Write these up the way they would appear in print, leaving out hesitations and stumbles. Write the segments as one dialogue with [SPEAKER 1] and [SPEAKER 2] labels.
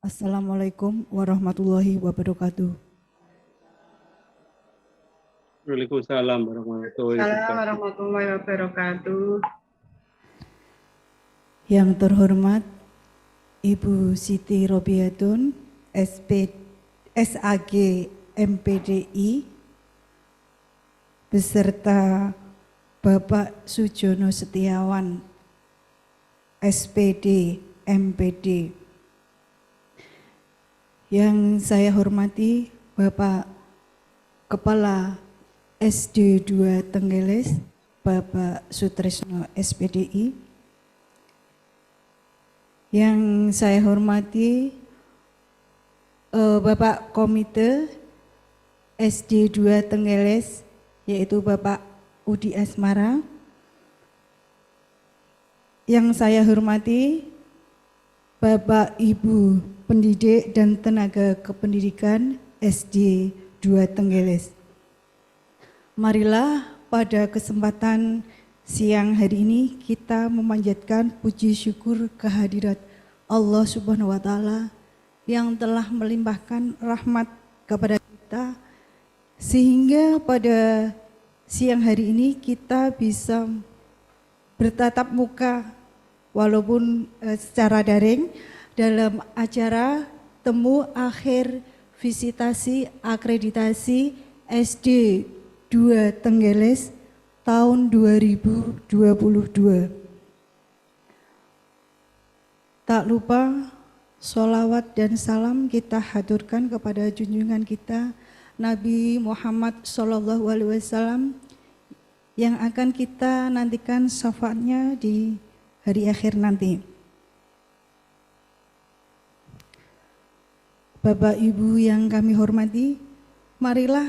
[SPEAKER 1] Assalamualaikum warahmatullahi wabarakatuh.
[SPEAKER 2] Waalaikumsalam
[SPEAKER 3] warahmatullahi wabarakatuh.
[SPEAKER 1] Yang terhormat Ibu Siti Robiatun, SAG MPDI, beserta Bapak Sujono Setiawan, SPD MPD. Yang saya hormati Bapak Kepala SD 2 Tenggeles, Bapak Sutresno SPDI. Yang saya hormati Bapak Komite SD 2 Tenggeles, yaitu Bapak Udi Asmara. Yang saya hormati Bapak Ibu pendidik dan tenaga kependidikan SD 2 Tenggeles. Marilah pada kesempatan siang hari ini kita memanjatkan puji syukur kehadirat Allah Subhanahu wa Ta'ala yang telah melimpahkan rahmat kepada kita, sehingga pada siang hari ini kita bisa bertatap muka walaupun secara daring dalam acara temu akhir visitasi akreditasi SD 2 Tenggeles tahun 2022. Tak lupa sholawat dan salam kita haturkan kepada junjungan kita Nabi Muhammad SAW yang akan kita nantikan syafaatnya di hari akhir nanti. Bapak Ibu yang kami hormati, marilah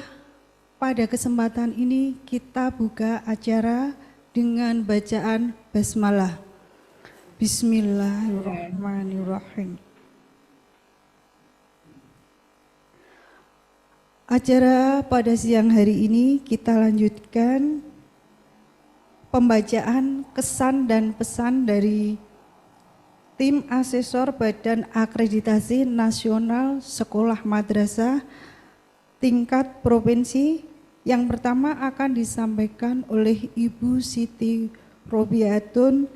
[SPEAKER 1] pada kesempatan ini kita buka acara dengan bacaan basmalah. Bismillahirrahmanirrahim. Acara pada siang hari ini kita lanjutkan pembacaan kesan dan pesan dari Tim Asesor Badan Akreditasi Nasional Sekolah Madrasah tingkat provinsi. Yang pertama akan disampaikan oleh Ibu Siti Robiatun,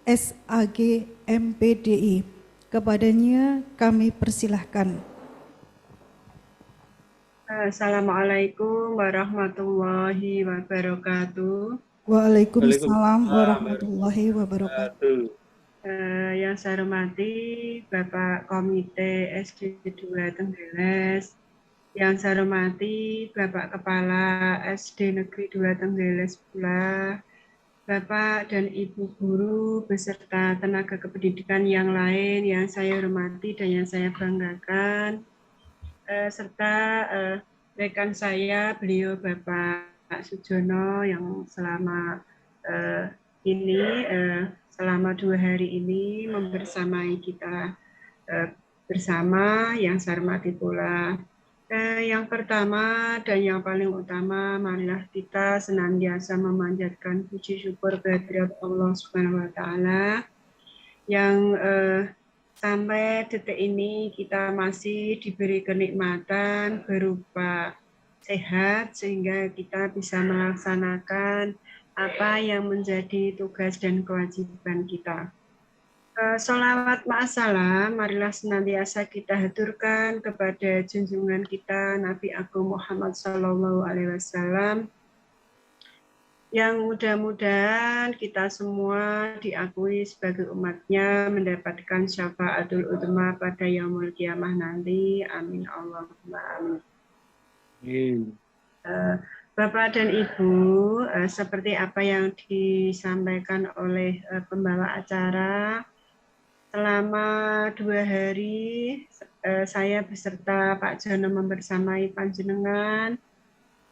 [SPEAKER 1] SAG MPDI. Kepadanya kami persilahkan.
[SPEAKER 3] Assalamualaikum warahmatullahi wabarakatuh.
[SPEAKER 1] Waalaikumsalam warahmatullahi wabarakatuh.
[SPEAKER 3] Yang saya hormati Bapak Komite SD 2 Tenggeles, yang saya hormati Bapak Kepala SD Negeri 2 Tenggeles pula, Bapak dan Ibu guru beserta tenaga kependidikan yang lain yang saya hormati dan yang saya banggakan, serta rekan saya, beliau Bapak Sujono yang selama selama 2 hari ini membersamai kita bersama. Yang saya hormati pula, yang pertama dan yang paling utama, marilah kita senantiasa memanjatkan puji syukur kehadirat Allah Subhanahu wa Ta'ala yang sampai detik ini kita masih diberi kenikmatan berupa sehat sehingga kita bisa melaksanakan apa yang menjadi tugas dan kewajiban kita. Sholawat ma'asalam, marilah senantiasa kita haturkan kepada junjungan kita Nabi Agung Muhammad SAW, yang mudah-mudahan kita semua diakui sebagai umatnya mendapatkan syafaatul uzma pada yaumul kiamah nanti. Amin Allahumma amin. Bapak dan Ibu, seperti apa yang disampaikan oleh pembawa acara, selama 2 hari saya beserta Pak Jono membersamai panjenengan.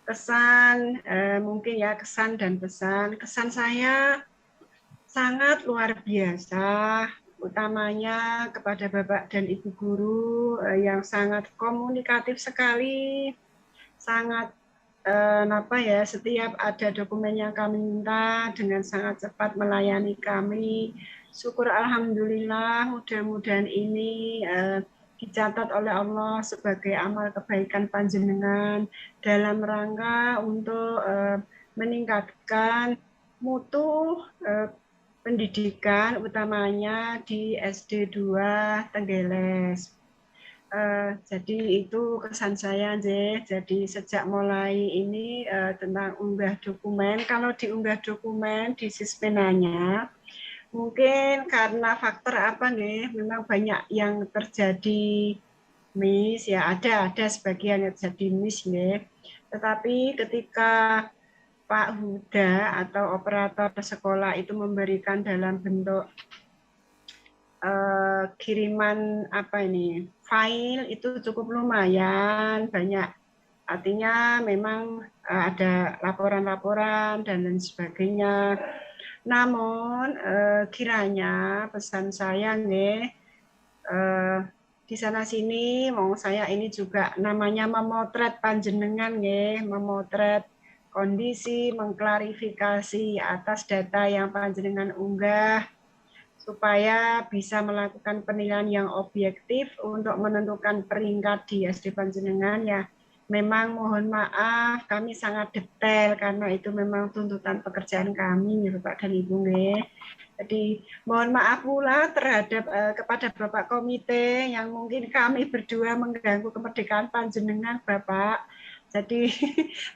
[SPEAKER 3] Kesan, mungkin ya kesan dan pesan. Kesan saya sangat luar biasa, utamanya kepada Bapak dan Ibu guru yang sangat komunikatif sekali, sangat setiap ada dokumen yang kami minta dengan sangat cepat melayani kami. Syukur alhamdulillah, mudah-mudahan ini dicatat oleh Allah sebagai amal kebaikan panjenengan dalam rangka untuk meningkatkan mutu pendidikan utamanya di SD 2 Tenggeles. Jadi itu kesan saya, jadi sejak mulai ini tentang unggah dokumen, kalau diunggah dokumen di Sismenanya, mungkin karena faktor apa nih, memang banyak yang terjadi miss, ya ada sebagian yang terjadi miss nih. Tetapi ketika Pak Huda atau operator sekolah itu memberikan dalam bentuk kiriman file itu cukup lumayan banyak, artinya memang ada laporan-laporan dan lain sebagainya. Namun kiranya pesan saya nih, di sana sini mau saya ini juga namanya memotret panjenengan nggih, memotret kondisi, mengklarifikasi atas data yang panjenengan unggah supaya bisa melakukan penilaian yang objektif untuk menentukan peringkat di SD panjenengan ya. Memang mohon maaf kami sangat detail karena itu memang tuntutan pekerjaan kami ya Bapak dan Ibu nggih. Jadi mohon maaf pula terhadap kepada Bapak Komite yang mungkin kami berdua mengganggu kemerdekaan panjenengan Bapak. Jadi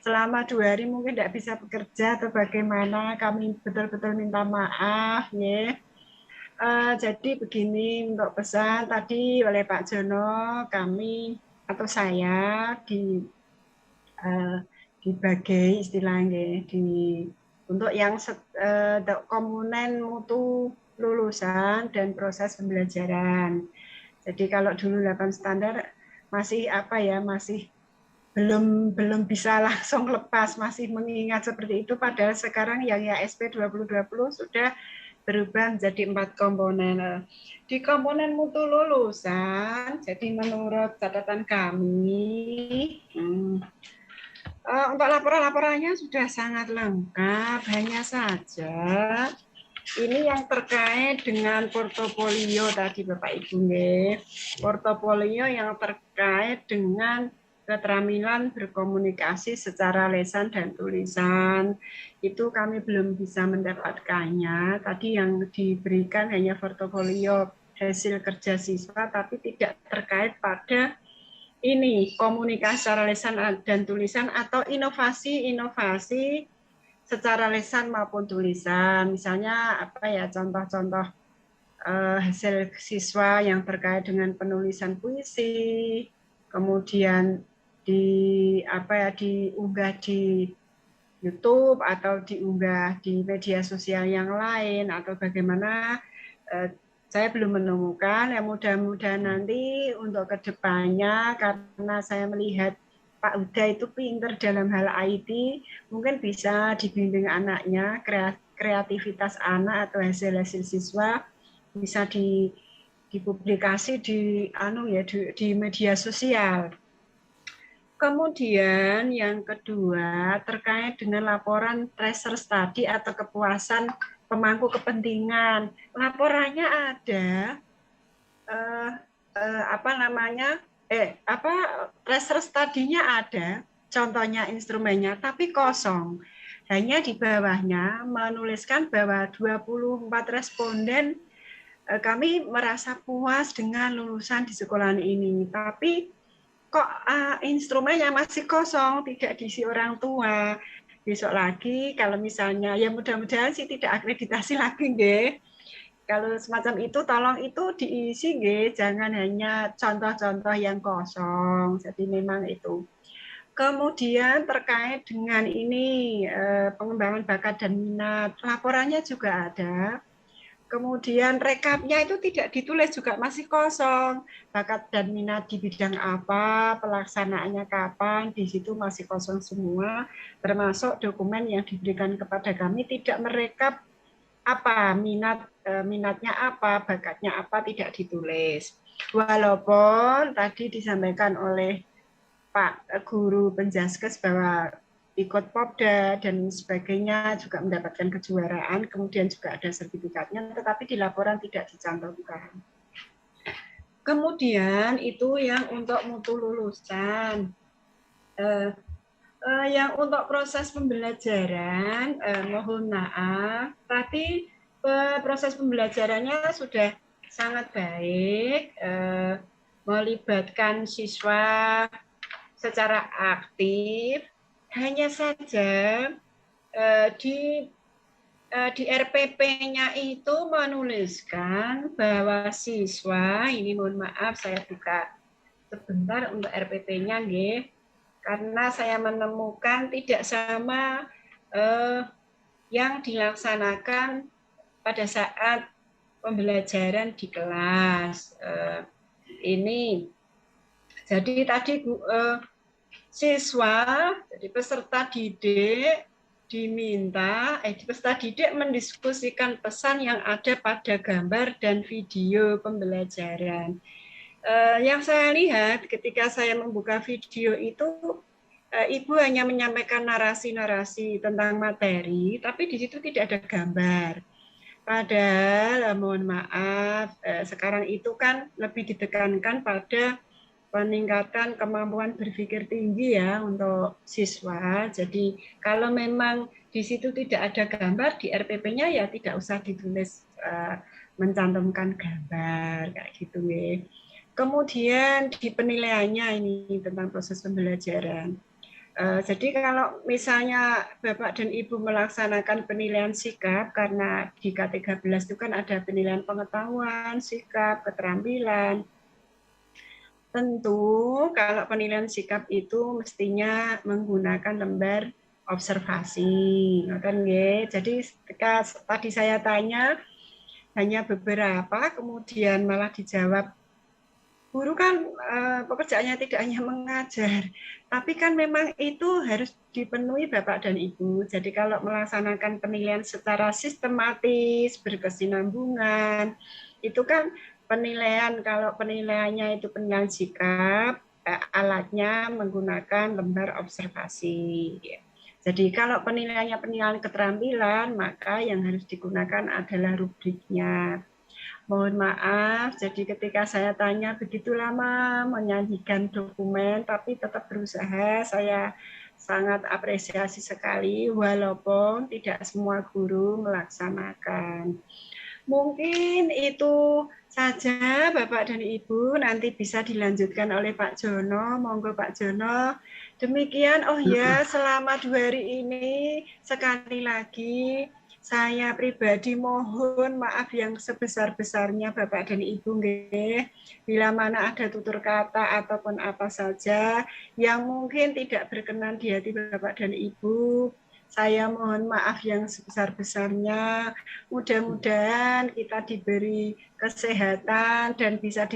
[SPEAKER 3] selama 2 hari mungkin tidak bisa bekerja atau bagaimana, kami betul-betul minta maaf ya. Jadi begini untuk pesan tadi oleh Pak Jono, kami atau saya dibagi istilahnya untuk yang komponen mutu lulusan dan proses pembelajaran. Jadi kalau dulu 8 standar masih masih belum bisa langsung lepas, masih mengingat seperti itu, padahal sekarang yang SP 2020 sudah berubah menjadi 4 komponen. Di komponen mutu lulusan, jadi menurut catatan kami, untuk laporan-laporannya sudah sangat lengkap, hanya saja ini yang terkait dengan portofolio tadi Bapak Ibu nih, portofolio yang terkait dengan keterampilan berkomunikasi secara lisan dan tulisan, itu kami belum bisa mendapatkannya. Tadi yang diberikan hanya portofolio hasil kerja siswa, tapi tidak terkait pada ini komunikasi secara lisan dan tulisan atau inovasi-inovasi secara lisan maupun tulisan. Misalnya contoh-contoh hasil siswa yang terkait dengan penulisan puisi, kemudian diunggah di YouTube atau diunggah di media sosial yang lain atau bagaimana, saya belum menemukan. Ya mudah-mudahan nanti untuk kedepannya, karena saya melihat Pak Huda itu pinter dalam hal IT, mungkin bisa dibimbing anaknya, kreativitas anak atau hasil-hasil siswa bisa dipublikasi di media sosial. Kemudian yang kedua terkait dengan laporan tracer study atau kepuasan pemangku kepentingan. Laporannya ada, tracer study-nya ada, contohnya instrumennya, tapi kosong. Hanya di bawahnya menuliskan bahwa 24 responden kami merasa puas dengan lulusan di sekolah ini, tapi kok instrumennya masih kosong, tidak diisi orang tua. Besok lagi kalau misalnya, ya mudah-mudahan sih tidak akreditasi lagi nggih. Kalau semacam itu tolong itu diisi nggih, jangan hanya contoh-contoh yang kosong. Jadi memang itu. Kemudian terkait dengan ini pengembangan bakat dan minat, laporannya juga ada. Kemudian rekapnya itu tidak ditulis, juga masih kosong. Bakat dan minat di bidang apa, pelaksanaannya kapan, di situ masih kosong semua. Termasuk dokumen yang diberikan kepada kami tidak merekap apa minatnya apa, bakatnya apa, tidak ditulis. Walaupun tadi disampaikan oleh Pak Guru Penjaskes bahwa ikut Popda dan sebagainya, juga mendapatkan kejuaraan, kemudian juga ada sertifikatnya, tetapi di laporan tidak dicantumkan. Kemudian itu yang untuk mutu lulusan. Yang untuk proses pembelajaran, mohon maaf, tapi proses pembelajarannya sudah sangat baik, melibatkan siswa secara aktif. Hanya saja di RPP-nya itu menuliskan bahwa siswa, ini mohon maaf saya buka sebentar untuk RPP-nya, nggih. Karena saya menemukan tidak sama yang dilaksanakan pada saat pembelajaran di kelas. Ini, jadi tadi siswa, jadi peserta didik diminta, peserta didik mendiskusikan pesan yang ada pada gambar dan video pembelajaran. Yang saya lihat ketika saya membuka video itu, Ibu hanya menyampaikan narasi-narasi tentang materi, tapi di situ tidak ada gambar. Padahal, mohon maaf, sekarang itu kan lebih ditekankan pada peningkatan kemampuan berpikir tinggi ya untuk siswa. Jadi kalau memang di situ tidak ada gambar, di RPP-nya ya tidak usah ditulis mencantumkan gambar kayak gitu ya. Kemudian di penilaiannya ini tentang proses pembelajaran. Jadi kalau misalnya Bapak dan Ibu melaksanakan penilaian sikap, karena di K13 itu kan ada penilaian pengetahuan, sikap, keterampilan. Tentu kalau penilaian sikap itu mestinya menggunakan lembar observasi. Kan, jadi ketika tadi saya tanya hanya beberapa, kemudian malah dijawab, guru kan pekerjaannya tidak hanya mengajar, tapi kan memang itu harus dipenuhi Bapak dan Ibu. Jadi kalau melaksanakan penilaian secara sistematis, berkesinambungan, itu kan penilaian, kalau penilaiannya itu penilaian sikap, alatnya menggunakan lembar observasi. Jadi kalau penilaiannya penilaian keterampilan, maka yang harus digunakan adalah rubriknya. Mohon maaf, jadi ketika saya tanya begitu lama menyajikan dokumen, tapi tetap berusaha, saya sangat apresiasi sekali, walaupun tidak semua guru melaksanakan. Mungkin itu saja Bapak dan Ibu, nanti bisa dilanjutkan oleh Pak Jono. Monggo Pak Jono. Demikian, oh ya, selama 2 hari ini sekali lagi saya pribadi mohon maaf yang sebesar-besarnya Bapak dan Ibu, nggih. Bila mana ada tutur kata ataupun apa saja yang mungkin tidak berkenan di hati Bapak dan Ibu, saya mohon maaf yang sebesar-besarnya. Mudah-mudahan kita diberi kesehatan dan bisa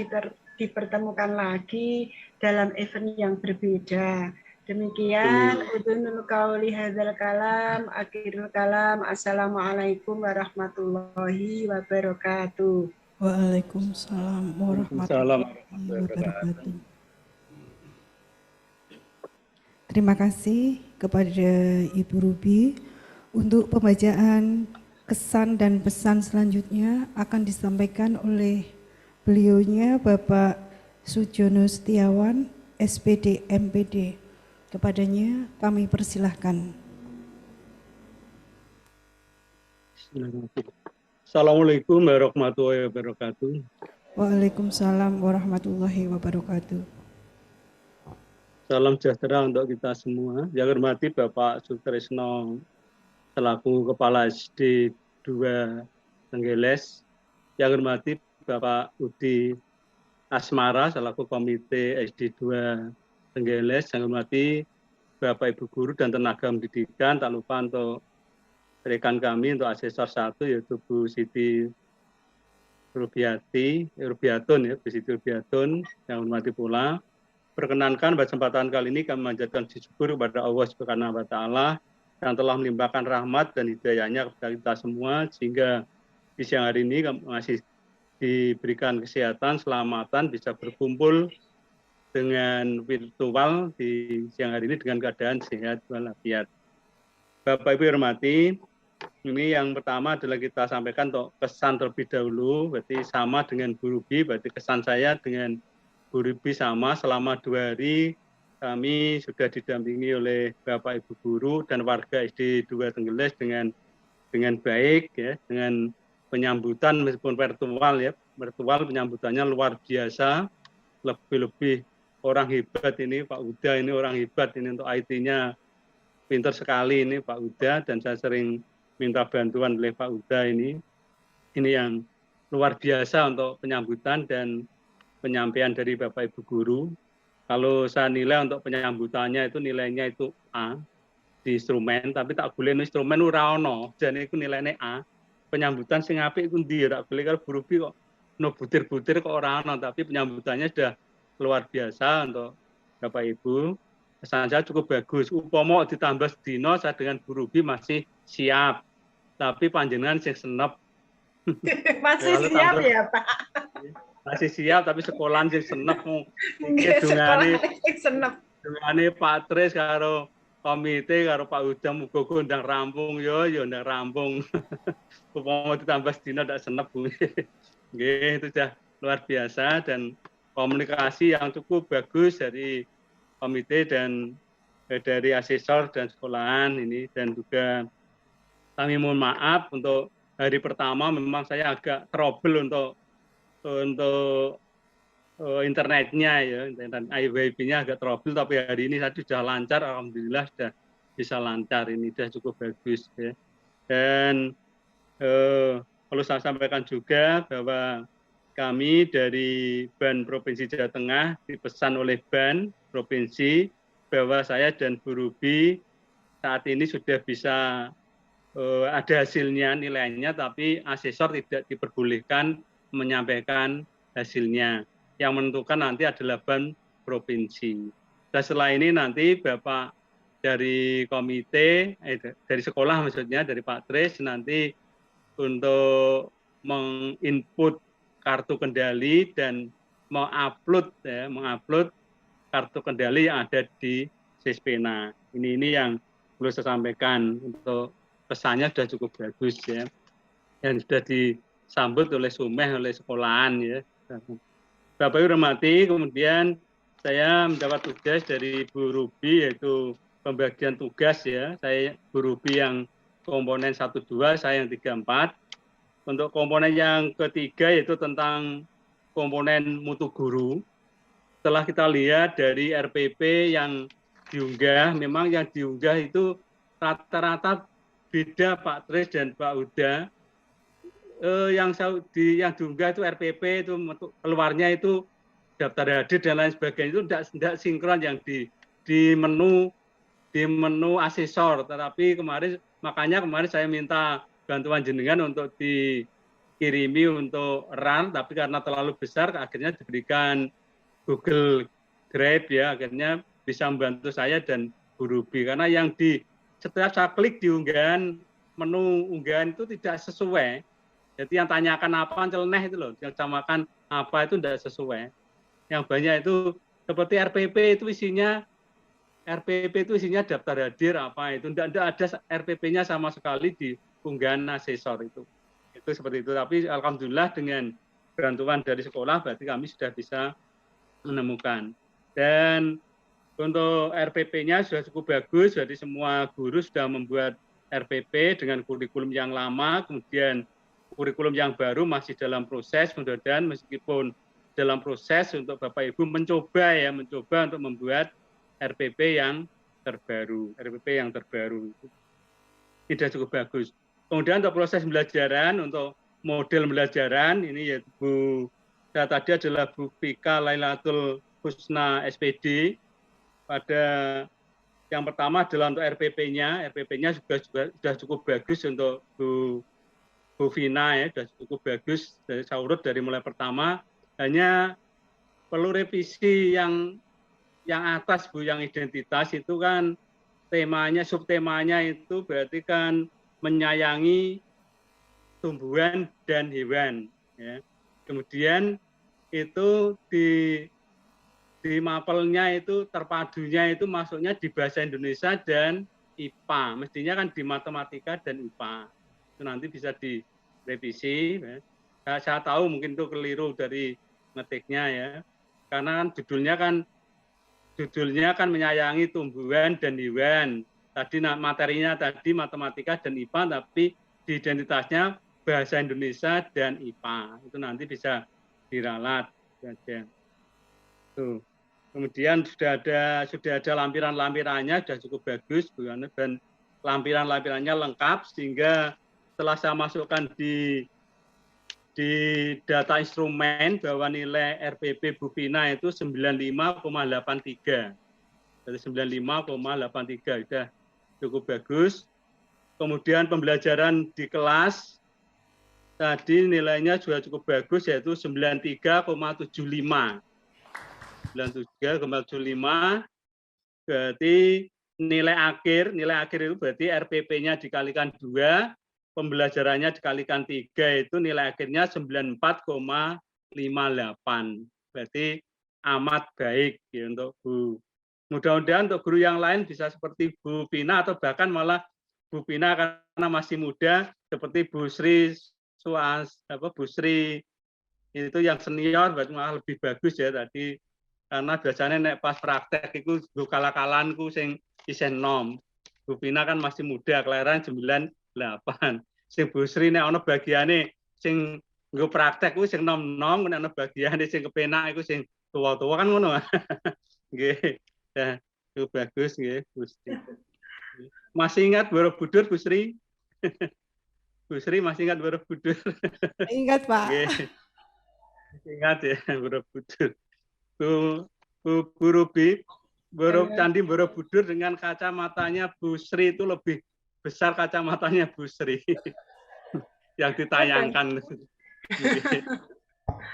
[SPEAKER 3] dipertemukan lagi dalam event yang berbeda. Demikian, udhunul qauli hadzal kalam, akhirul kalam. Assalamualaikum warahmatullahi wabarakatuh.
[SPEAKER 1] Waalaikumsalam warahmatullahi wabarakatuh. Terima kasih kepada Ibu Ruby. Untuk pembacaan kesan dan pesan selanjutnya akan disampaikan oleh beliaunya Bapak Sujono Setiawan, SPD MPD. Kepadanya kami persilahkan.
[SPEAKER 2] Assalamualaikum warahmatullahi wabarakatuh.
[SPEAKER 1] Waalaikumsalam warahmatullahi wabarakatuh.
[SPEAKER 2] Salam sejahtera untuk kita semua. Yang hormati Bapak Sutresno selaku Kepala SD 2 Tenggeles. Yang hormati Bapak Udi Asmara selaku Komite SD 2 Tenggeles. Yang hormati Bapak Ibu Guru dan tenaga pendidikan. Tak lupa untuk rekan kami untuk asesor 1 yaitu Bu Siti Rubiatun ya, Bu Siti Rubiatun. Yang hormati pula, perkenankan pada kesempatan kali ini kami memanjatkan syukur kepada Allah Subhanahu wa Ta'ala yang telah melimpahkan rahmat dan hidayahnya kepada kita semua, sehingga di siang hari ini kami masih diberikan kesehatan, selamatan, bisa berkumpul dengan virtual di siang hari ini dengan keadaan sehat walafiat. Bapak Ibu hormati, Ini yang pertama adalah kita sampaikan untuk kesan terlebih dahulu, berarti sama dengan Bu Ruby, berarti kesan saya dengan Bu Ruby sama. Selama 2 hari kami sudah didampingi oleh Bapak Ibu Guru dan warga SD 2 Tenggeles dengan baik ya, dengan penyambutan meskipun virtual ya, virtual penyambutannya luar biasa, lebih-lebih orang hebat ini Pak Uda, ini orang hebat ini untuk IT-nya pintar sekali ini Pak Uda, dan saya sering minta bantuan oleh Pak Uda ini yang luar biasa untuk penyambutan dan penyampaian dari Bapak Ibu Guru. Kalau saya nilai untuk penyambutannya itu nilainya itu A di instrumen, tapi tak boleh instrumen ora ono, jadi itu nilainya A. Penyambutan sing apik itu ndi, tak boleh kalau Bu Ruby kok no butir-butir kok ora ono, tapi penyambutannya sudah luar biasa untuk Bapak Ibu. Kesan saya cukup bagus. Upomo ditambah sedino saya dengan Bu Ruby masih siap. Tapi panjenengan sing senep.
[SPEAKER 3] Masih siap tambah, ya Pak?
[SPEAKER 2] Masih siap tapi sekolahan sing senep.
[SPEAKER 3] Nggih, sekolahan sing senep.
[SPEAKER 2] Dungane Pak Tris karo komite karo Pak Uda muga-muga ndang rampung ya ndang rampung. Upama ditambah sedina ndak senep Bu. Nggih, itu sudah luar biasa dan komunikasi yang cukup bagus dari komite dan dari asesor dan sekolahan ini, dan juga kami mohon maaf untuk hari pertama memang saya agak trouble untuk internetnya ya, internet IWB-nya agak trouble, tapi hari ini saya sudah lancar, alhamdulillah sudah bisa lancar, ini sudah cukup bagus ya. Dan perlu saya sampaikan juga bahwa kami dari BAN Provinsi Jawa Tengah dipesan oleh BAN Provinsi bahwa saya dan Bu Ruby saat ini sudah bisa ada hasilnya, nilainya, tapi asesor tidak diperbolehkan menyampaikan hasilnya. Yang menentukan nanti adalah BAN Provinsi. Dan setelah ini nanti Bapak dari komite, dari sekolah maksudnya, dari Pak Tris nanti untuk menginput kartu kendali dan mengupload kartu kendali yang ada di Sispena. Ini yang perlu saya sampaikan, untuk pesannya sudah cukup bagus ya, dan sudah disambut oleh Sumeh, oleh sekolahan ya. Bapak Ibu hormati, kemudian saya mendapat tugas dari Bu Ruby, yaitu pembagian tugas ya. Saya Bu Ruby yang komponen 1-2, saya yang 3-4. Untuk komponen yang ketiga yaitu tentang komponen mutu guru. Setelah kita lihat dari RPP yang diunggah, memang yang diunggah itu rata-rata beda Pak Tris dan Pak Uda. Yang diunggah itu RPP itu keluarnya itu daftar hadir dan lain sebagainya, itu tidak sinkron yang di menu asesor. Tetapi makanya kemarin saya minta bantuan jenengan untuk dikirimi untuk RAN, tapi karena terlalu besar akhirnya diberikan Google Drive ya, akhirnya bisa membantu saya dan Bu Ruby, karena yang setiap saya klik di menu unggahan itu tidak sesuai. Jadi yang tanyakan apa celeneh itu loh, yang samakan apa itu tidak sesuai. Yang banyak itu seperti RPP itu isinya daftar hadir apa itu, tidak ada RPP-nya sama sekali di unggahan asesor itu. Itu seperti itu. Tapi alhamdulillah dengan bantuan dari sekolah berarti kami sudah bisa menemukan. Dan untuk RPP-nya sudah cukup bagus, jadi semua guru sudah membuat RPP dengan kurikulum yang lama, kemudian kurikulum yang baru masih dalam proses, mudah-mudahan meskipun dalam proses untuk Bapak Ibu mencoba untuk membuat RPP yang terbaru. Tidak cukup bagus. Kemudian untuk proses pembelajaran, untuk model pembelajaran, ini yaitu saya tadi adalah Bu Fika Lailatul Husna SPD. Pada yang pertama adalah untuk RPP-nya. RPP-nya sudah cukup bagus untuk Bu Vina ya, sudah cukup bagus. Saya urut dari mulai pertama. Hanya perlu revisi yang atas Bu, yang identitas itu kan temanya, subtemanya itu berarti kan menyayangi tumbuhan dan hewan. Ya. Kemudian itu di mapelnya itu terpadunya itu masuknya di bahasa Indonesia dan IPA. Mestinya kan di matematika dan IPA. Itu nanti bisa direvisi. Ya. Saya tahu mungkin itu keliru dari ngetiknya ya. Karena kan judulnya kan menyayangi tumbuhan dan hewan. Tadi materinya tadi matematika dan IPA, tapi di identitasnya bahasa Indonesia dan IPA. Itu nanti bisa diralat saja. Tuh. Kemudian sudah ada lampiran-lampirannya, sudah cukup bagus, dan lampiran-lampirannya lengkap, sehingga setelah saya masukkan di data instrumen bahwa nilai RPP Bu Vina itu 95,83. Dari 95,83 sudah cukup bagus. Kemudian pembelajaran di kelas tadi nilainya juga cukup bagus, yaitu 93,75. 93,75 berarti nilai akhir itu berarti RPP-nya dikalikan 2, pembelajarannya dikalikan 3, itu nilai akhirnya 94,58. Berarti amat baik ya, untuk Bu. Mudah-mudahan untuk guru yang lain bisa seperti Bu Vina, atau bahkan malah Bu Vina karena masih muda seperti Bu Sri Bu Sri itu yang senior, berarti malah lebih bagus ya tadi. Karena biasanya nek pas praktek itu kala-kalanku sing isih nom. Bu Vina kan masih muda, kelahiran 98. Sing Bu Sri nek ana bagiane sing nggo praktek ku sing nom-nom, nek ana bagiane sing kepenak iku sing tua-tua kan ngono. Nggih. Ya, itu bagus nggih, Bu Sri. Masih ingat Borobudur, Bu Sri? Bu Sri masih ingat Borobudur?
[SPEAKER 1] Ingat, Pak.
[SPEAKER 2] Nggih. Ingat ya Borobudur. Bu Ruby, Candi Borobudur dengan kacamatanya Bu Sri itu lebih besar kacamatanya Bu Sri yang ditayangkan.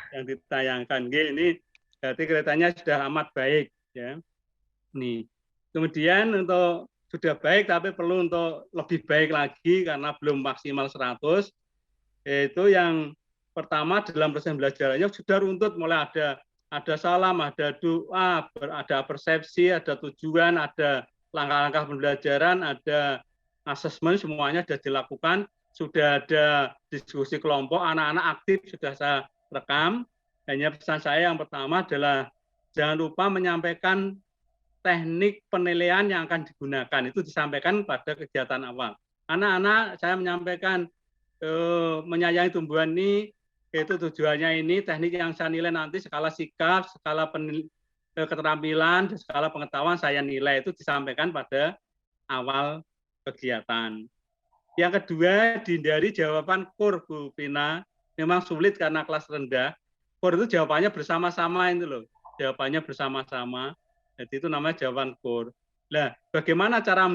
[SPEAKER 2] Yang ditayangkan. Ini berarti keretanya sudah amat baik ya. Nih. Kemudian untuk sudah baik tapi perlu untuk lebih baik lagi karena belum maksimal 100. Yaitu yang pertama dalam proses belajarannya sudah runtut, mulai ada salam, ada doa, ada persepsi, ada tujuan, ada langkah-langkah pembelajaran, ada asesmen, semuanya sudah dilakukan, sudah ada diskusi kelompok, anak-anak aktif sudah saya rekam. Hanya pesan saya yang pertama adalah jangan lupa menyampaikan teknik penilaian yang akan digunakan, itu disampaikan pada kegiatan awal. Anak-anak saya menyampaikan menyayangi tumbuhan ini, itu tujuannya ini, teknik yang saya nilai nanti skala sikap, skala keterampilan, skala pengetahuan saya nilai, itu disampaikan pada awal kegiatan. Yang kedua, dihindari jawaban kur, Bu Vina. Memang sulit karena kelas rendah. Kur itu jawabannya bersama-sama itu loh. Jawabannya bersama-sama. Jadi itu namanya jawaban kur. Nah, bagaimana cara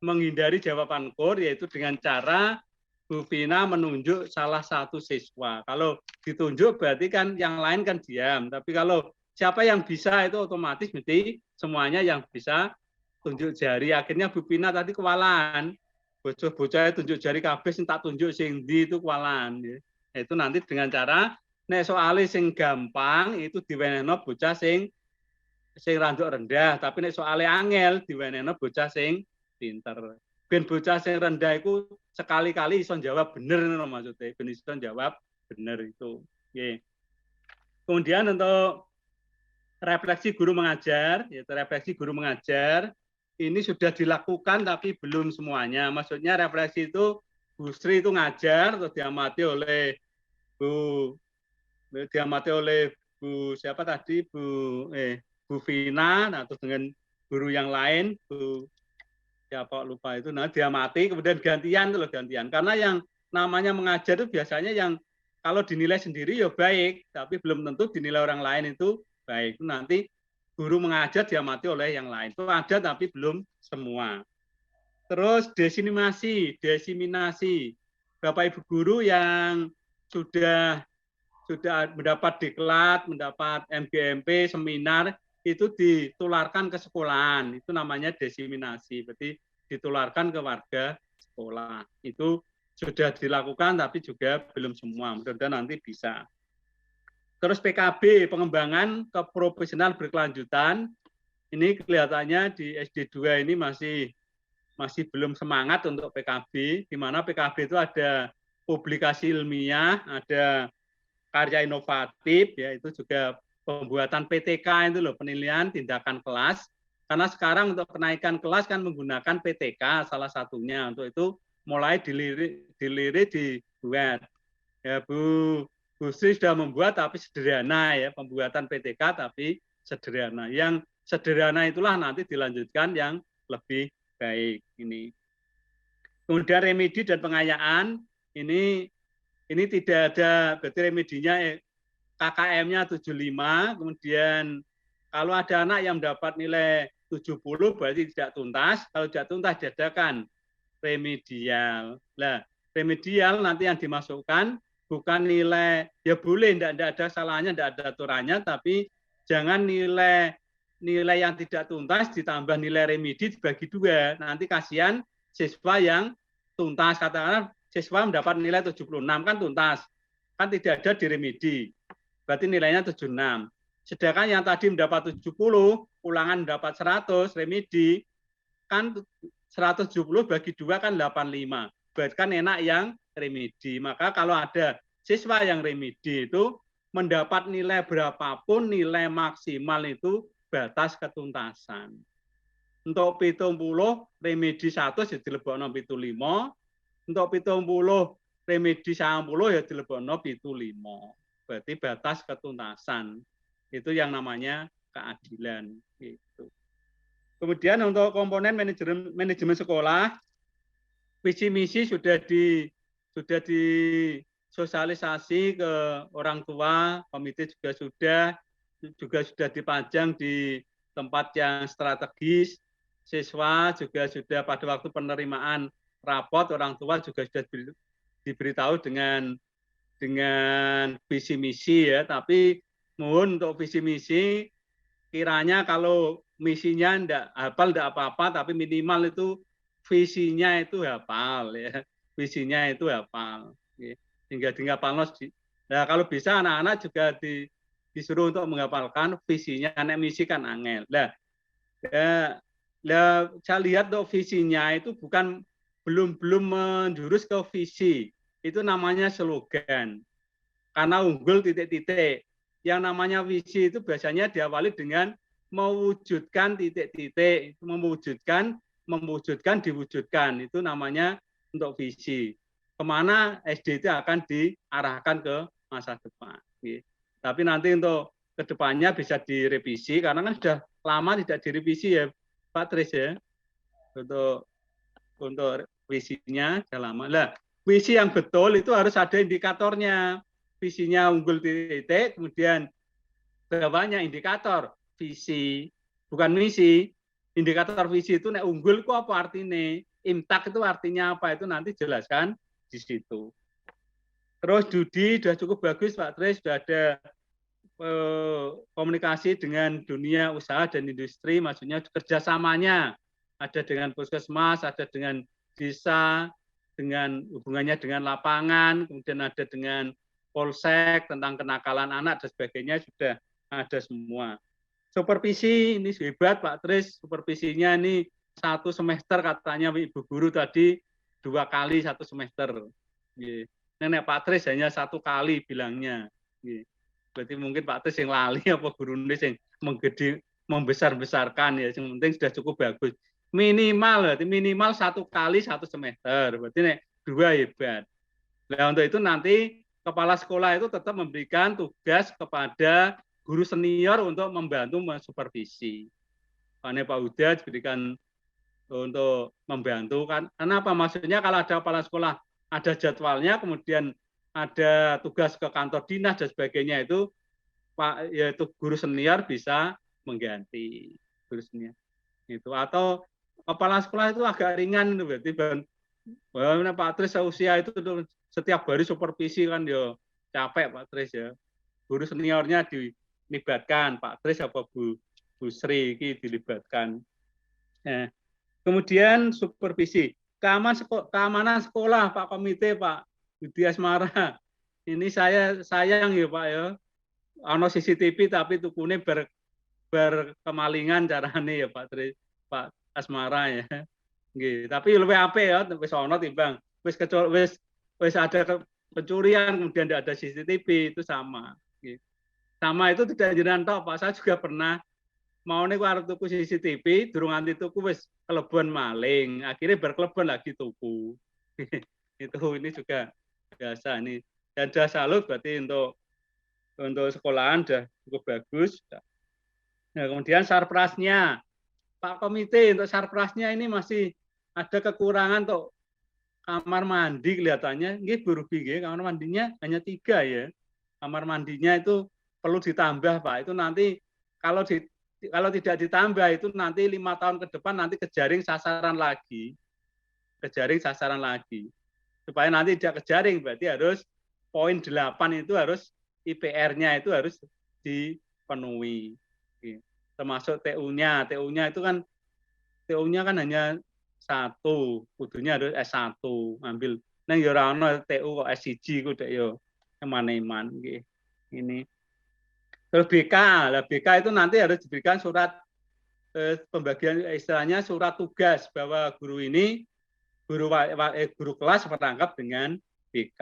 [SPEAKER 2] menghindari jawaban kur? Yaitu dengan cara Bu Vina menunjuk salah satu siswa. Kalau ditunjuk berarti kan yang lain kan diam. Tapi kalau siapa yang bisa itu otomatis mesti semuanya yang bisa tunjuk jari. Akhirnya Bu Vina tadi kewalahan. Bocah-bocah tunjuk jari kabeh sing tak tunjuk sing ndi itu kewalahan. Itu nanti dengan cara nek soalnya sing gampang itu diwenehno bocah sing randuk rendah. Tapi nek soalnya angel diwenehno bocah sing pinter. Ben bocah sing rendah itu sekali-kali iso jawab bener maksudnya, ben iso jawab bener itu. Oke. Kemudian untuk refleksi guru mengajar, yaitu refleksi guru mengajar, ini sudah dilakukan tapi belum semuanya. Maksudnya refleksi itu Bu Sri itu ngajar atau diamati oleh Bu siapa tadi Bu Vina, atau dengan guru yang lain Bu siapa lupa itu, nah dia mati kemudian gantian karena yang namanya mengajar itu biasanya yang kalau dinilai sendiri ya baik tapi belum tentu dinilai orang lain itu baik. Itu nanti guru mengajar dia mati oleh yang lain itu ada tapi belum semua. Terus diseminasi Bapak Ibu guru yang sudah mendapat diklat, mendapat MGMP, seminar, itu ditularkan ke sekolahan, itu namanya diseminasi, berarti ditularkan ke warga sekolah. Itu sudah dilakukan tapi juga belum semua, mudah-mudahan nanti bisa. Terus PKB, pengembangan ke profesional berkelanjutan, ini kelihatannya di SD 2 ini masih masih belum semangat untuk PKB, di mana PKB itu ada publikasi ilmiah, ada karya inovatif, ya itu juga pembuatan PTK itu loh, penilaian tindakan kelas. Karena sekarang untuk kenaikan kelas kan menggunakan PTK salah satunya. Untuk itu mulai dilirik dibuat. Ya Bu Sri sudah membuat tapi sederhana ya, pembuatan PTK tapi sederhana. Yang sederhana itulah nanti dilanjutkan yang lebih baik ini. Kemudian remedi dan pengayaan ini tidak ada, berarti remedinya KKM-nya 75, kemudian kalau ada anak yang mendapat nilai 70 berarti tidak tuntas, kalau tidak tuntas diadakan remedial. Nah, remedial nanti yang dimasukkan bukan nilai, ya boleh, tidak ada salahnya, tidak ada aturannya, tapi jangan nilai yang tidak tuntas ditambah nilai remedi dibagi dua. Nanti kasihan siswa yang tuntas, katakanlah siswa mendapat nilai 76 kan tuntas, kan tidak ada di remedi, berarti nilainya 76. Sedangkan yang tadi mendapat 70, ulangan mendapat 100, remedi, kan 170 bagi 2 kan 85, berarti kan enak yang remedi. Maka kalau ada siswa yang remedi itu mendapat nilai berapapun, nilai maksimal itu batas ketuntasan. Untuk 70 remedi 100 ya dilebokno 75, untuk 70 remedi 90 ya dilebokno 75. Berarti batas ketuntasan. Itu yang namanya keadilan gitu. Kemudian untuk komponen manajemen sekolah, visi misi sudah disosialisasi ke orang tua, komite juga sudah dipajang di tempat yang strategis, siswa juga sudah pada waktu penerimaan rapot, orang tua juga sudah diberitahu dengan visi misi ya, tapi mohon untuk visi misi kiranya kalau misinya enggak hafal enggak apa-apa, tapi minimal itu visinya itu hafal ya, visinya itu hafal. Hingga dihafalno. Nah, kalau bisa anak-anak juga disuruh untuk menghafalkan visinya, anak misi kan angel. Nah, saya lihat untuk visinya itu belum menjurus ke visi, itu namanya slogan. Karena unggul titik-titik. Yang namanya visi itu biasanya diawali dengan mewujudkan titik-titik, mewujudkan, diwujudkan. Itu namanya untuk visi. Kemana SD itu akan diarahkan ke masa depan. Tapi nanti untuk kedepannya bisa direvisi, karena kan sudah lama tidak direvisi ya Pak Tris ya. Untuk visinya sudah lama. Nah, visi yang betul itu harus ada indikatornya. Visinya unggul titik, kemudian bawahnya indikator visi, bukan misi. Indikator visi itu nek unggul kok apa artinya? Imtak itu artinya apa? Itu nanti jelaskan di situ. Terus Dudi sudah cukup bagus Pak Tris, sudah ada komunikasi dengan dunia usaha dan industri, maksudnya kerjasamanya ada dengan puskesmas, ada dengan desa, dengan hubungannya dengan lapangan, kemudian ada dengan polsek tentang kenakalan anak dan sebagainya sudah ada semua. Supervisi ini hebat Pak Tris, supervisinya ini 1 semester katanya Ibu Guru tadi 2 kali 1 semester. Nenek Pak Tris hanya 1 kali bilangnya. Berarti mungkin Pak Tris yang lali apa gurune yang membesar-besarkan ya. Yang penting sudah cukup bagus. Minimal 1 kali 1 semester. Berarti nek 2 hebat. Nah untuk itu nanti kepala sekolah itu tetap memberikan tugas kepada guru senior untuk membantu mensupervisi. Karena Pak Huda diberikan untuk membantu kan. Kenapa? Maksudnya kalau ada kepala sekolah ada jadwalnya, kemudian ada tugas ke kantor dinas dan sebagainya itu Pak yaitu guru senior bisa mengganti guru senior. Itu atau kepala sekolah itu agak ringan berarti Pak Tris usia itu setiap hari supervisi kan ya capek Pak Tris ya. Guru seniornya dilibatkan, Pak Tris apa Bu Sri ini dilibatkan. Nah, kemudian supervisi, keamanan sekolah Pak Komite Pak Budi Asmara. Ini saya sayang ya Pak ya. Ono CCTV tapi tukune berkemalingan carane ya Pak Asmara ya. Nggih, tapi luwih apik ya wis ana timbang wis ada pencurian kemudian tidak ada CCTV itu sama. Nggih. Sama itu tidak jenengan tok, Pak. Saya juga pernah mau niku arep tuku CCTV, durung nganti tuku wis kelebon maling. Akhirnya berkelebon lagi tuku. Itu ini juga biasa ini. Dan sudah salut berarti untuk sekolahan sudah cukup bagus. Nah, kemudian sarprasnya, Pak Komite untuk sarprasnya ini masih ada kekurangan untuk kamar mandi kelihatannya. Nggih, Bu Ruby, nggih, kamar mandinya hanya 3 ya. Kamar mandinya itu perlu ditambah, Pak. Itu nanti kalau tidak ditambah itu nanti 5 tahun ke depan nanti kejaring sasaran lagi. Supaya nanti tidak kejaring berarti harus poin 8 itu harus IPR-nya itu harus dipenuhi. Termasuk TU-nya. TU-nya kan hanya 1, kudunya harus S1 ambil. Nang ya ora ana TU kok S1 ku dek yo eman-eman nggih. Ini. Terus BK. Lah BK itu nanti harus diberikan surat pembagian istilahnya surat tugas bahwa guru kelas merangkap dengan BK.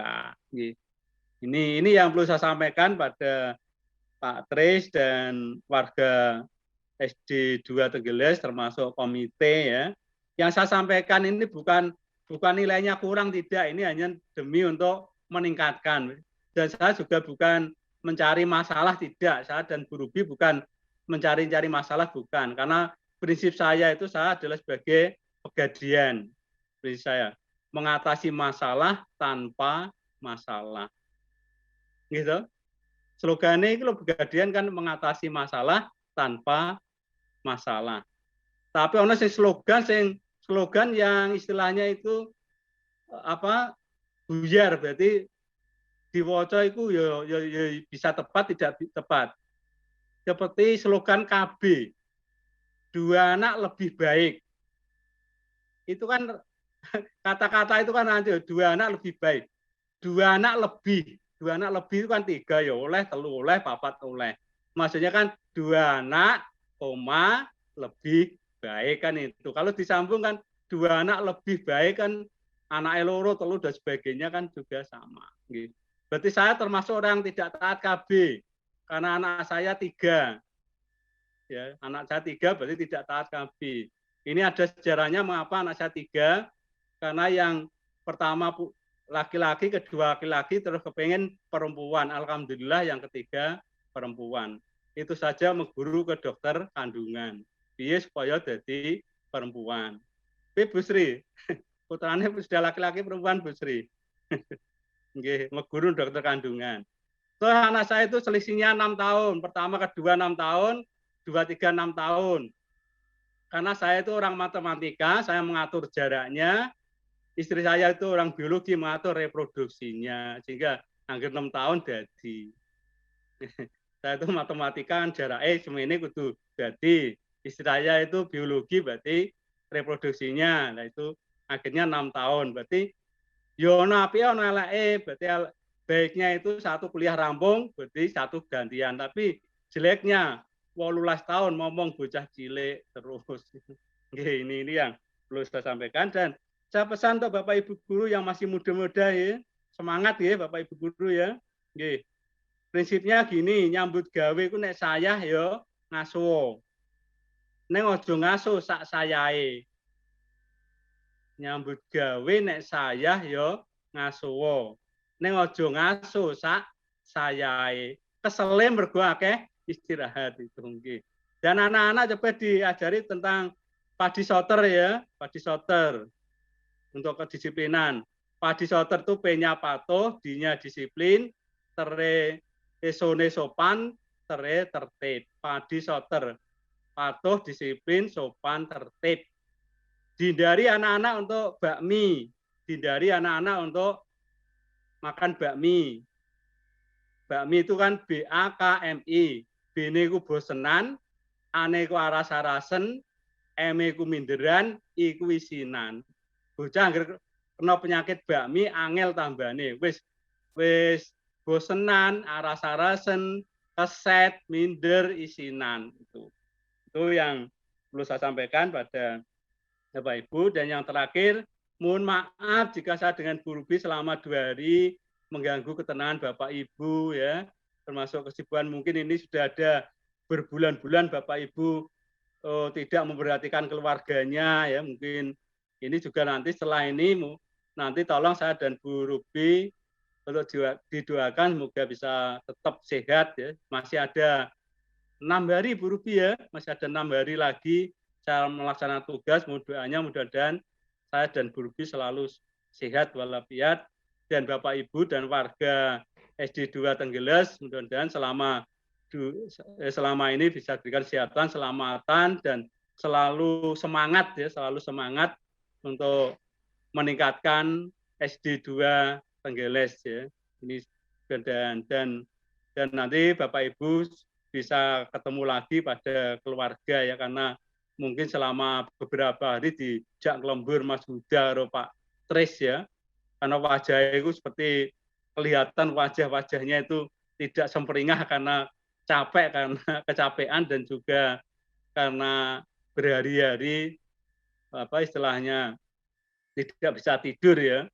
[SPEAKER 2] Ini yang perlu saya sampaikan pada Pak Tris dan warga SD 2 Tenggeles termasuk komite ya. Yang saya sampaikan ini bukan nilainya kurang, tidak, ini hanya demi untuk meningkatkan. Dan saya juga bukan mencari masalah, tidak. Saya dan Bu Ruby bukan mencari masalah, bukan. Karena prinsip saya itu saya adalah sebagai pegadian. Prinsip saya mengatasi masalah tanpa masalah. Gitu. Slogannya itu pegadian kan mengatasi masalah tanpa masalah. Tapi ono sing slogan yang istilahnya itu buyar, berarti diwaca itu ya bisa tepat tidak tepat. Seperti slogan KB, 2 anak lebih baik. Itu kan kata-kata itu kan nanti 2 anak lebih baik. 2 anak lebih itu kan 3 ya oleh, 3 oleh, 4 oleh. Maksudnya kan 2 anak, lebih baik kan itu. Kalau disambung kan 2 anak lebih baik kan anak loro, 3 dan sebagainya kan juga sama. Berarti saya termasuk orang tidak taat KB karena anak saya 3. Ya, anak saya 3 berarti tidak taat KB. Ini ada sejarahnya mengapa anak saya 3, karena yang pertama laki-laki, kedua laki-laki, terus kepengen perempuan. Alhamdulillah yang ketiga perempuan. Itu saja mengguru ke dokter kandungan. Biar supaya jadi perempuan. Bu Sri, putranya sudah laki-laki perempuan Bu Sri. Nggih, mengguru dokter kandungan. So, anak saya itu selisihnya 6 tahun. Pertama, kedua 6 tahun, 2, 3, 6 tahun. Karena saya itu orang matematika, saya mengatur jaraknya. Istri saya itu orang biologi, mengatur reproduksinya, sehingga hampir 6 tahun jadi. Saya itu matematika kan jaraknya semene kudu jadi. Istri saya itu biologi berarti reproduksinya. Nah itu akhirnya 6 tahun. Berarti yo ono apike ono eleke, berarti baiknya itu 1 kuliah rampung, berarti 1 gantian. Tapi jeleknya 18 tahun ngomong bocah cilik terus. Ini yang perlu saya sampaikan, dan saya pesan untuk Bapak Ibu guru yang masih muda-muda ya, semangat ya Bapak Ibu guru ya. Nggih. Prinsipnya gini, nyambut gawe ku nek saya ya ngasuh. Nek aja ngasuh sak sayae. Nyambut gawe nek saya ya ngasuh. Nek aja ngasuh sak sayae. Kesele mergo akeh istirahat itu nggih. Dan anak-anak coba diajari tentang padi soter ya, padi soter. Untuk kedisiplinan. Padi soter itu P-nya patuh, D-nya disiplin, tere esone sopan, tere tertib. Padi soter. Patuh, disiplin, sopan, tertib. Dihindari anak-anak untuk bakmi. Dihindari anak-anak untuk makan bakmi. Bakmi itu kan BAKMI. B-ne ku bosenan, A-ne ku aras-arasen, M-e ku minderan, I ku isinan. Bocah anggere kena penyakit bakmi angel tambane. Wis bosenan, aras-arasen, keset, minder, isinan itu. Itu yang perlu saya sampaikan pada Bapak Ibu. Dan yang terakhir, mohon maaf jika saya dengan Bu Ruby selama 2 hari mengganggu ketenangan Bapak Ibu ya, termasuk kesibukan mungkin ini sudah ada berbulan-bulan Bapak Ibu tidak memperhatikan keluarganya ya, mungkin ini juga nanti setelah ini nanti tolong saya dan Bu Ruby untuk didoakan semoga bisa tetap sehat ya. Masih ada 6 hari Bu Ruby ya, masih ada 6 hari lagi saya melaksanakan tugas, doanya mudah-mudahan saya dan Bu Ruby selalu sehat walafiat, dan Bapak Ibu dan warga SD 2 Tenggeles mudah-mudahan selama ini bisa diberikan kesehatan, selamatan, dan selalu semangat ya, selalu semangat untuk meningkatkan SD 2 Tenggeles ya. Ini dan nanti Bapak Ibu bisa ketemu lagi pada keluarga ya, karena mungkin selama beberapa hari dijak lembur Mas Huda atau Pak Tris ya, karena wajah itu seperti kelihatan wajah-wajahnya itu tidak semperingah karena capek, karena kecapean, dan juga karena berhari-hari istilahnya tidak bisa tidur ya,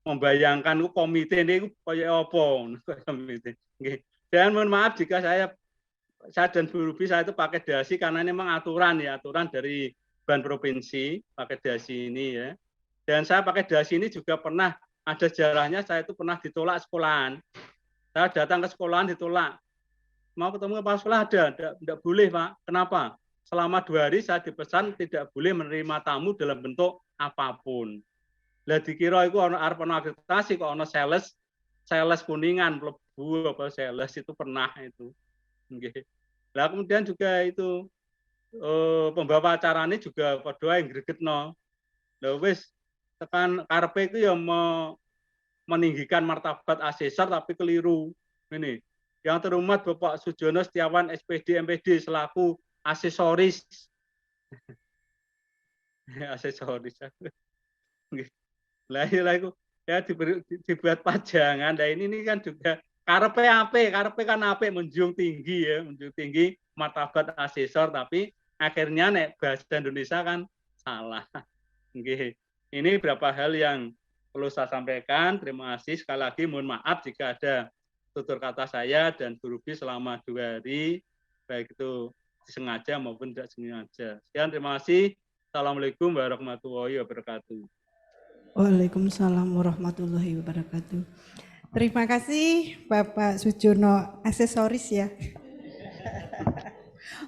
[SPEAKER 2] membayangkan komite ini kayak apa komite. Dan mohon maaf jika saya dan Bu Ruby saya itu pakai dasi karena ini memang aturan dari Ban Provinsi pakai dasi ini ya. Dan saya pakai dasi ini juga pernah ada sejarahnya, saya itu pernah ditolak sekolahan. Saya datang ke sekolahan ditolak. Mau ketemu kepala sekolah tidak boleh Pak. Kenapa? Selama 2 hari saya dipesan tidak boleh menerima tamu dalam bentuk apapun. Lah dikira itu arep ana akreditasi kok ana sales kuningan mlebu apa sales itu pernah itu. Nggih. Lah kemudian juga itu pembawa acara ini juga padha yang gregetno. Lah wis tekan karepe itu ya meninggikan martabat asesor tapi keliru. Ini yang terhormat Bapak Sujono Setiawan SPD MPD selaku asesoris. Asesoris. Lah itu ya dibuat pajangan. Nah ini kan juga karepe kan apik menjunjung tinggi martabat asesor, tapi akhirnya nek bahasa Indonesia kan salah. Nggih. Ini beberapa hal yang perlu saya sampaikan. Terima kasih sekali lagi, mohon maaf jika ada tutur kata saya dan Bu Ruby selama 2 hari, baik itu disengaja maupun tidak sengaja. Sekian, terima kasih. Assalamualaikum warahmatullahi wabarakatuh.
[SPEAKER 1] Waalaikumsalam warahmatullahi wabarakatuh. Terima kasih Bapak Sujono, aksesoris ya.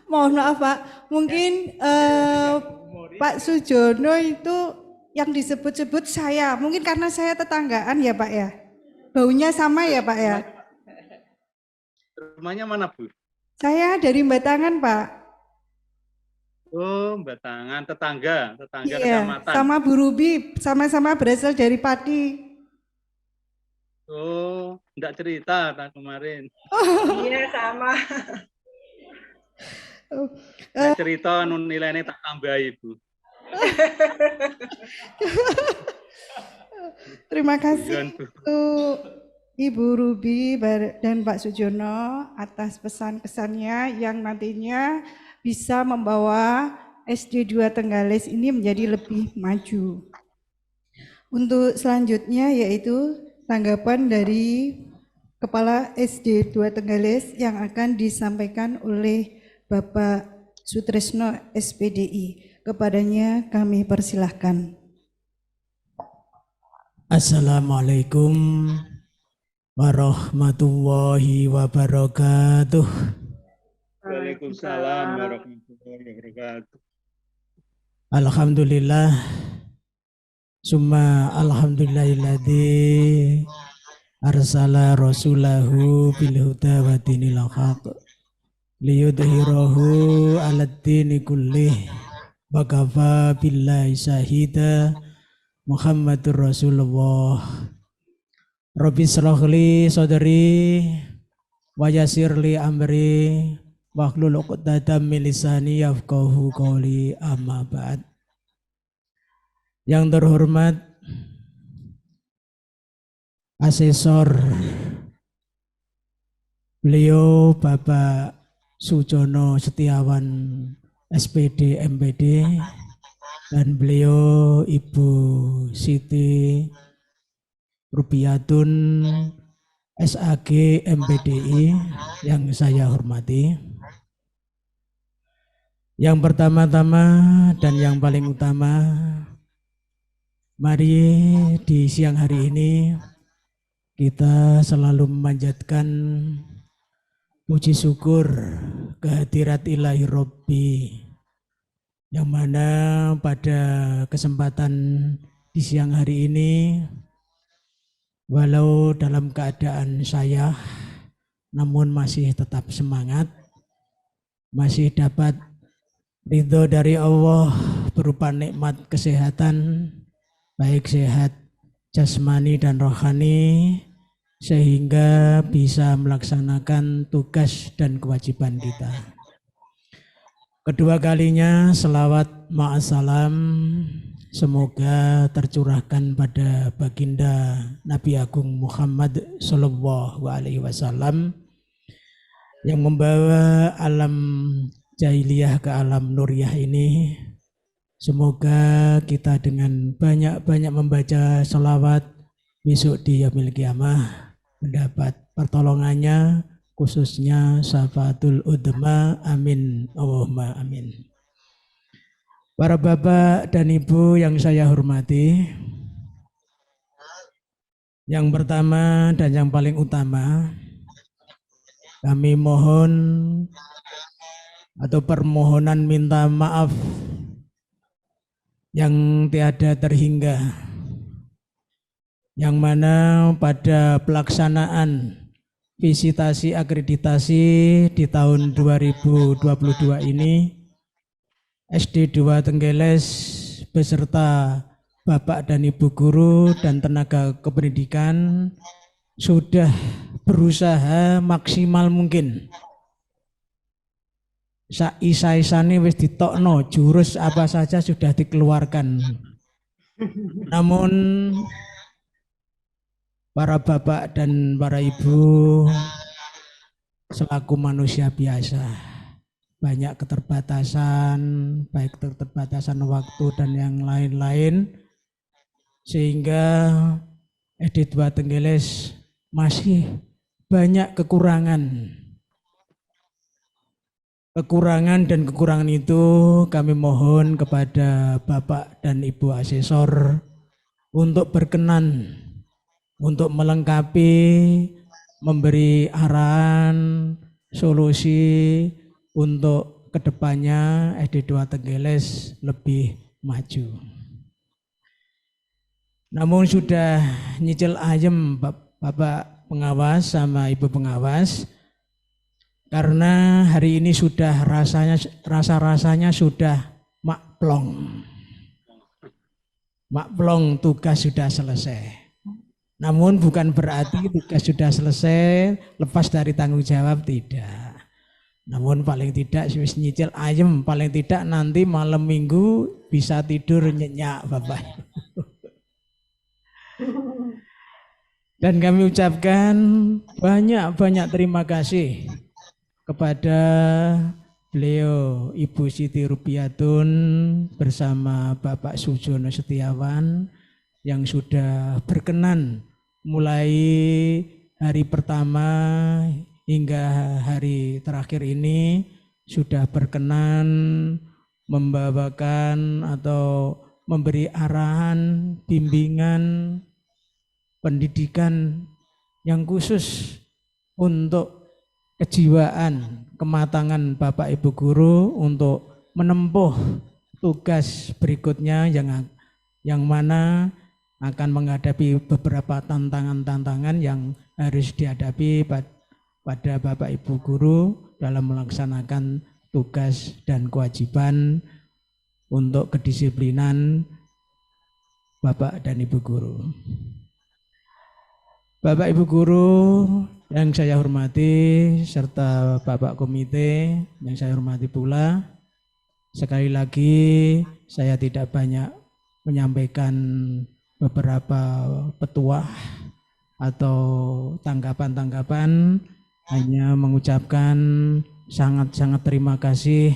[SPEAKER 1] Mohon maaf Pak, mungkin Pak Sujono itu yang disebut-sebut saya, mungkin karena saya tetanggaan ya Pak ya. Baunya sama ya Pak ya.
[SPEAKER 2] Rumahnya mana Bu?
[SPEAKER 1] Saya dari Batangan Pak.
[SPEAKER 2] Oh, Batangan, tetangga
[SPEAKER 1] Iya,
[SPEAKER 2] kecamatan.
[SPEAKER 1] sama Bu Ruby, sama-sama berasal dari Pati.
[SPEAKER 2] Oh, enggak cerita kemarin.
[SPEAKER 3] Iya, sama.
[SPEAKER 2] Cerita nilainya tak tambah Ibu.
[SPEAKER 1] Terima kasih untuk Ibu Ruby dan Pak Sujono atas pesan-pesannya yang nantinya bisa membawa SD 2 Tenggeles ini menjadi lebih maju. Untuk selanjutnya yaitu tanggapan dari Kepala SD 2 Tenggeles yang akan disampaikan oleh Bapak Sutresno SPDI. Kepadanya kami persilahkan.
[SPEAKER 4] Assalamualaikum warahmatullahi wabarakatuh.
[SPEAKER 2] Waalaikumsalam warahmatullahi wabarakatuh.
[SPEAKER 4] Alhamdulillah, summa alhamdulillahilladzi arsala rasulahu bil huda wa dinil haq liyudhhirahu 'alad dini kullih wa kafa billahi syahida Muhammadur Rasulullah. Rabbi shrahli sadri wa yassirli amri wahlul 'uqdatam min lisani yafqahu qawli, amma ba'd. Yang terhormat asesor beliau Bapak Sujono Setiawan SPD MPD, dan beliau Ibu Siti Rubiatun SAG MPDI yang saya hormati. Yang pertama-tama dan yang paling utama, mari di siang hari ini kita selalu memanjatkan puji syukur kehadirat Ilahi Robbi, yang mana pada kesempatan di siang hari ini, walau dalam keadaan saya, namun masih tetap semangat, masih dapat ridho dari Allah berupa nikmat kesehatan, baik sehat jasmani dan rohani, sehingga bisa melaksanakan tugas dan kewajiban kita. Kedua kalinya selawat ma'asalam semoga tercurahkan pada baginda Nabi Agung Muhammad Sallallahu Alaihi Wasallam yang membawa alam jahiliyah ke alam nuriyah ini. Semoga kita dengan banyak-banyak membaca sholawat besok di yaumil qiyamah mendapat pertolongannya, khususnya syafaatul udma. Amin Allahumma amin. Para bapak dan ibu yang saya hormati, yang pertama dan yang paling utama, kami mohon atau permohonan minta maaf yang tiada terhingga, yang mana pada pelaksanaan visitasi akreditasi di tahun 2022 ini, SD 2 Tenggeles beserta Bapak dan Ibu guru dan tenaga kependidikan sudah berusaha maksimal mungkin. Isa-isane wis ditokno, jurus apa saja sudah dikeluarkan. Namun para bapak dan para ibu selaku manusia biasa, banyak keterbatasan, baik keterbatasan waktu dan yang lain-lain, sehingga SD 2 Tenggeles masih banyak kekurangan. Dan kekurangan itu kami mohon kepada Bapak dan Ibu Asesor untuk berkenan, untuk melengkapi, memberi arahan, solusi untuk kedepannya SD 2 Tenggeles lebih maju. Namun sudah nyicil ayem Bapak pengawas sama Ibu pengawas, karena hari ini sudah rasa-rasanya sudah makplong, tugas sudah selesai. Namun bukan berarti tugas sudah selesai lepas dari tanggung jawab, tidak. Namun paling tidak wis nyicil ayem, paling tidak nanti malam minggu bisa tidur nyenyak Bapak. Dan kami ucapkan banyak terima kasih kepada beliau Ibu Siti Rubiatun bersama Bapak Sujono Setiawan yang sudah berkenan mulai hari pertama hingga hari terakhir ini sudah berkenan membawakan atau memberi arahan, bimbingan, pendidikan yang khusus untuk kejiwaan, kematangan Bapak Ibu guru untuk menempuh tugas berikutnya yang mana akan menghadapi beberapa tantangan-tantangan yang harus dihadapi pada Bapak Ibu guru dalam melaksanakan tugas dan kewajiban untuk kedisiplinan Bapak dan Ibu guru. Bapak Ibu guru yang saya hormati serta Bapak komite yang saya hormati pula, sekali lagi saya tidak banyak menyampaikan beberapa petuah atau tanggapan-tanggapan, hanya mengucapkan sangat-sangat terima kasih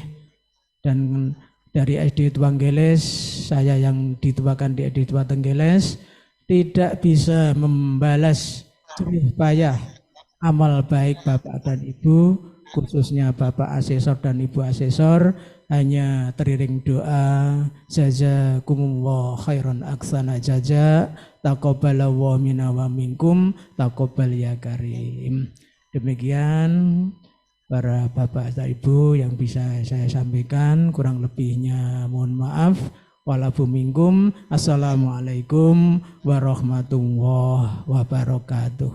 [SPEAKER 4] dan dari SD Tenggeles saya yang dituakan di SD2 Tenggeles tidak bisa membalas jerih payah amal baik Bapak dan Ibu, khususnya Bapak Asesor dan Ibu Asesor, hanya teriring doa, jazakumullah khairan aksana jaza, taqabbalallahu minna wa minkum, taqabbal ya karim. Demikian para Bapak dan Ibu yang bisa saya sampaikan, kurang lebihnya mohon maaf. Walafu minkum. Assalamualaikum warahmatullahi wabarakatuh.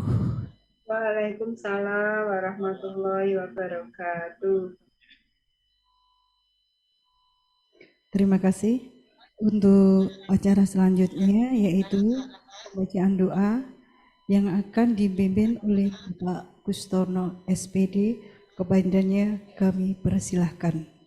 [SPEAKER 3] Waalaikumsalam warahmatullahi wabarakatuh.
[SPEAKER 1] Terima kasih. Untuk acara selanjutnya yaitu pembacaan doa yang akan dipimpin oleh Bapak Kustorno SPD. Kepadanya kami persilahkan.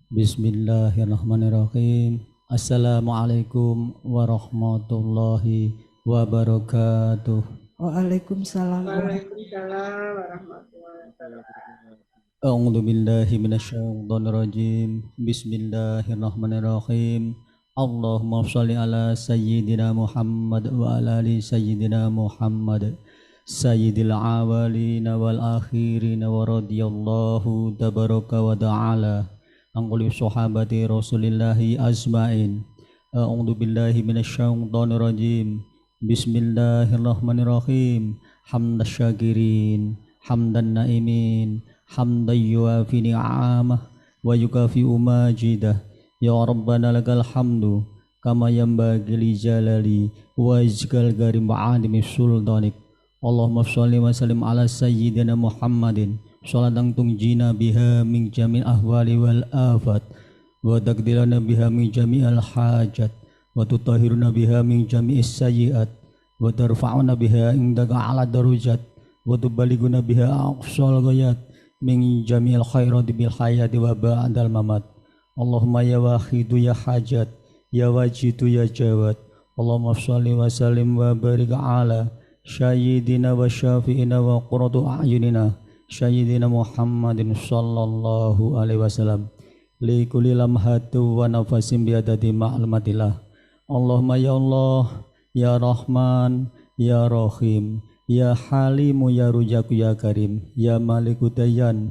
[SPEAKER 5] Bismillahirrahmanirrahim. Assalamualaikum warahmatullahi wabarakatuh.
[SPEAKER 1] Waalaikumsalam.
[SPEAKER 3] Waalaikumsalam warahmatullahi wabarakatuh.
[SPEAKER 5] A'udzu billahi minasyaitonir rajim. Bismillahirrahmanirrahim. Allahumma shalli ala sayyidina Muhammad wa ala ali sayyidina Muhammad. Sayyidil awwalina wal akhirina wa radhiyallahu tabaraka wa ta'ala angkuli sahabati Rasulillahi azmain. A'udzu billahi minasyaitonir rajim. Bismillahirrahmanirrahim. Hamdas syakirin, hamdan naimin, hamdan yuafi ni'amah wa yukafi'u majidah. Ya Rabbana lakal hamdu kama yanbaghi li jalali wa izkal karim wa adimi sultanik. Allahumma sholli wa sallim ala sayyidina Muhammadin sholatan tungjina biha min jami' ahwali wal afat wa taqdirana biha min jami'al hajat wa tutahhiruna biha min jami'is sayyi'at wa tarfa'una biha indaka ala darujat wa tuballighuna biha aqsal ghayat min jami'il khairati bil hayati wa ba'dal mamat. Allahumma ya wahidu ya hajat ya wajidu ya jawad. Allahumma sholli wa sallim wa barik ala sayyidina wa syafi'ina wa qurratu a'yunina Sayyidina Muhammadin sallallahu alaihi wasallam li kulli lamhatu wa nafasim biadati ma'lumatillah. Allahumma ya Allah ya Rahman ya Rahim ya Halimu ya Rujaku ya Karim ya Maliku Dayan.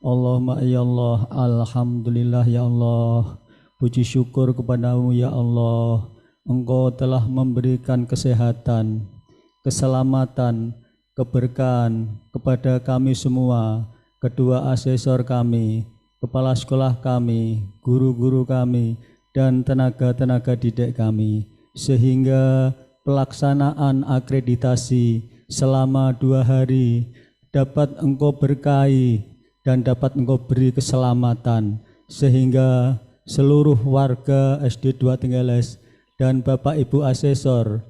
[SPEAKER 5] Allahumma ya Allah alhamdulillah ya Allah, puji syukur kepadamu ya Allah, Engkau telah memberikan kesehatan, keselamatan, keberkahan kepada kami semua, kedua asesor kami, kepala sekolah kami, guru-guru kami, dan tenaga-tenaga didik kami, sehingga pelaksanaan akreditasi selama 2 hari dapat Engkau berkahi dan dapat Engkau beri keselamatan, sehingga seluruh warga SD2 Tenggeles dan Bapak Ibu asesor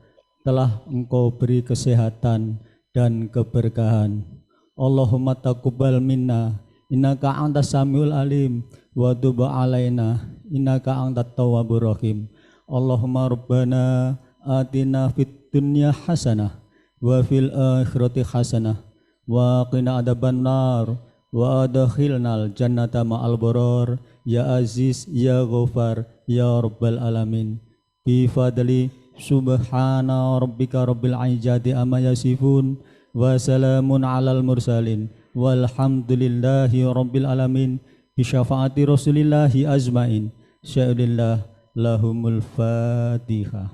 [SPEAKER 5] telah Engkau beri kesehatan dan keberkahan. Allahumma taqabbal minna innaka antas samiul alim wa tub alaina innaka antat tawwabur rahim. Allahumma rabbana atina fid dunya hasanah wa fil akhirati hasanah wa qina adzaban nar wa adkhilnal jannata ma'al baror ya aziz ya ghafar ya rabbal alamin. Bi fadli subhana rabbika rabbil izzati amma yasifun wa salamun alal mursalin walhamdulillahi rabbil alamin bi syafaati rasulillahi azmain. Sya'ilillah lahumul fatihah.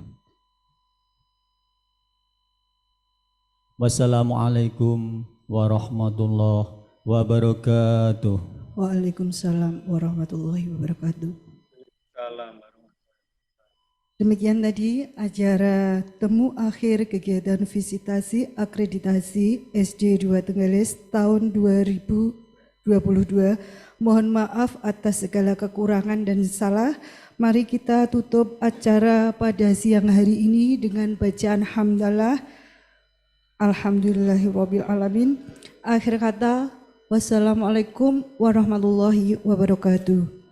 [SPEAKER 5] Wassalamualaikum warahmatullahi wabarakatuh.
[SPEAKER 1] Waalaikumsalam warahmatullahi wabarakatuh.
[SPEAKER 2] Salam.
[SPEAKER 1] Demikian tadi acara temu akhir kegiatan visitasi akreditasi SD2 Tenggeles tahun 2022. Mohon maaf atas segala kekurangan dan salah. Mari kita tutup acara pada siang hari ini dengan bacaan hamdalah. Alhamdulillahirabbil alamin. Akhir kata, wassalamualaikum warahmatullahi wabarakatuh.